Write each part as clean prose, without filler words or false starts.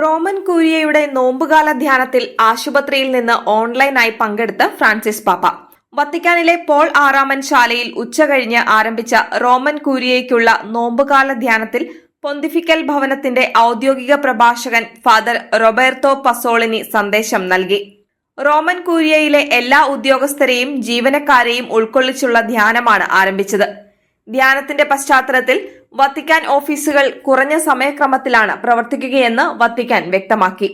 Roman കൂരിയയുടെ നോമ്പുകാല ധ്യാനത്തിൽ ആശുപത്രിയിൽ നിന്ന് ഓൺലൈനായി പങ്കെടുത്ത് ഫ്രാൻസിസ് പാപ്പ. വത്തിക്കാനിലെ പോൾ ആറാമൻ ശാലയിൽ ഉച്ചകഴിഞ്ഞ് ആരംഭിച്ച റോമൻ കൂരിയയ്ക്കുള്ള നോമ്പുകാല ധ്യാനത്തിൽ പൊന്തിഫിക്കൽ ഭവനത്തിന്റെ ഔദ്യോഗിക പ്രഭാഷകൻ ഫാദർ റോബർട്ടോ പസോളിനി സന്ദേശം നൽകി. റോമൻ കൂരിയയിലെ എല്ലാ ഉദ്യോഗസ്ഥരെയും ജീവനക്കാരെയും ഉൾക്കൊള്ളിച്ചുള്ള ധ്യാനമാണ് ആരംഭിച്ചത്. ധ്യാനത്തിന്റെ പശ്ചാത്തലത്തിൽ വത്തിക്കാൻ ഓഫീസുകൾ കുറഞ്ഞ സമയക്രമത്തിലാണ് പ്രവർത്തിക്കുകയെന്ന് വത്തിക്കാൻ വ്യക്തമാക്കി.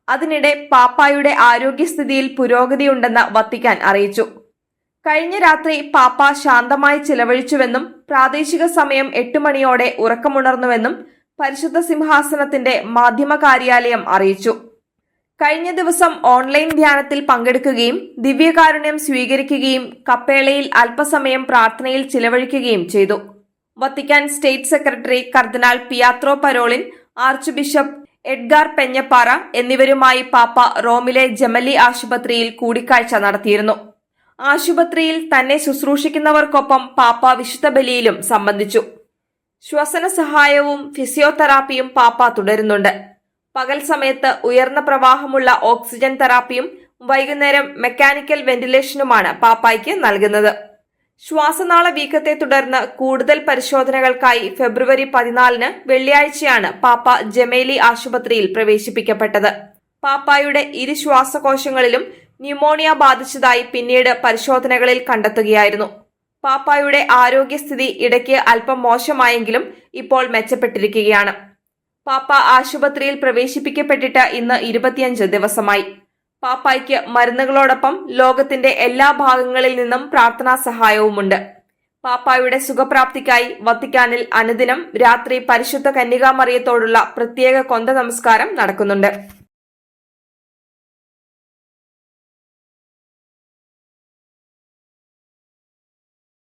അതിനിടെ പാപ്പായുടെ ആരോഗ്യസ്ഥിതിയിൽ പുരോഗതിയുണ്ടെന്ന് വത്തിക്കാൻ അറിയിച്ചു. കഴിഞ്ഞ രാത്രി പാപ്പ ശാന്തമായി ചിലവഴിച്ചുവെന്നും പ്രാദേശിക സമയം 8 മണിയോടെ ഉറക്കമുണർന്നുവെന്നും പരിശുദ്ധ സിംഹാസനത്തിന്റെ മാധ്യമ കാര്യാലയം അറിയിച്ചു. കഴിഞ്ഞ ദിവസം ഓൺലൈൻ ധ്യാനത്തിൽ പങ്കെടുക്കുകയും ദിവ്യകാരുണ്യം സ്വീകരിക്കുകയും കപ്പേളയിൽ അല്പസമയം പ്രാർത്ഥനയിൽ ചിലവഴിക്കുകയും ചെയ്തു. വത്തിക്കാൻ സ്റ്റേറ്റ് സെക്രട്ടറി കർദിനാൾ Pietro Parolin, archbishop Edgar Pena Parra എന്നിവരുമായി പാപ്പ റോമിലെ ജെമലി ആശുപത്രിയിൽ കൂടിക്കാഴ്ച നടത്തിയിരുന്നു. ആശുപത്രിയിൽ തന്നെ ശുശ്രൂഷിക്കുന്നവർക്കൊപ്പം പാപ്പ വിശുദ്ധ ബലിയിലും സംബന്ധിച്ചു. ശ്വസന സഹായവും ഫിസിയോതെറാപ്പിയും പാപ്പ തുടരുന്നുണ്ട്. പകൽ സമയത്ത് ഉയർന്ന പ്രവാഹമുള്ള ഓക്സിജൻ തെറാപ്പിയും വൈകുന്നേരം മെക്കാനിക്കൽ വെന്റിലേഷനുമാണ് പാപ്പായ്ക്ക് നൽകുന്നത്. ശ്വാസനാള വീക്കത്തെ തുടർന്ന് കൂടുതൽ പരിശോധനകൾക്കായി ഫെബ്രുവരി 14 വെള്ളിയാഴ്ചയാണ് പാപ്പ ജമേലി ആശുപത്രിയിൽ പ്രവേശിപ്പിക്കപ്പെട്ടത്. പാപ്പായുടെ ഇരു ശ്വാസകോശങ്ങളിലും ന്യൂമോണിയ ബാധിച്ചതായി പിന്നീട് പരിശോധനകളിൽ കണ്ടെത്തുകയായിരുന്നു. പാപ്പായുടെ ആരോഗ്യസ്ഥിതി ഇടയ്ക്ക് അല്പം മോശമായെങ്കിലും ഇപ്പോൾ മെച്ചപ്പെട്ടിരിക്കുകയാണ്. പാപ്പ ആശുപത്രിയിൽ പ്രവേശിപ്പിക്കപ്പെട്ടിട്ട് ഇന്ന് 25 ദിവസമായി. പാപ്പായ്ക്ക് മരുന്നുകളോടൊപ്പം ലോകത്തിന്റെ എല്ലാ ഭാഗങ്ങളിൽ നിന്നും പ്രാർത്ഥനാ സഹായവുമുണ്ട്. പാപ്പായുടെ സുഖപ്രാപ്തിക്കായി വത്തിക്കാനിൽ അനുദിനം രാത്രി പരിശുദ്ധ കന്യകാമറിയത്തോടുള്ള പ്രത്യേക കൊന്ത നമസ്കാരം നടക്കുന്നുണ്ട്.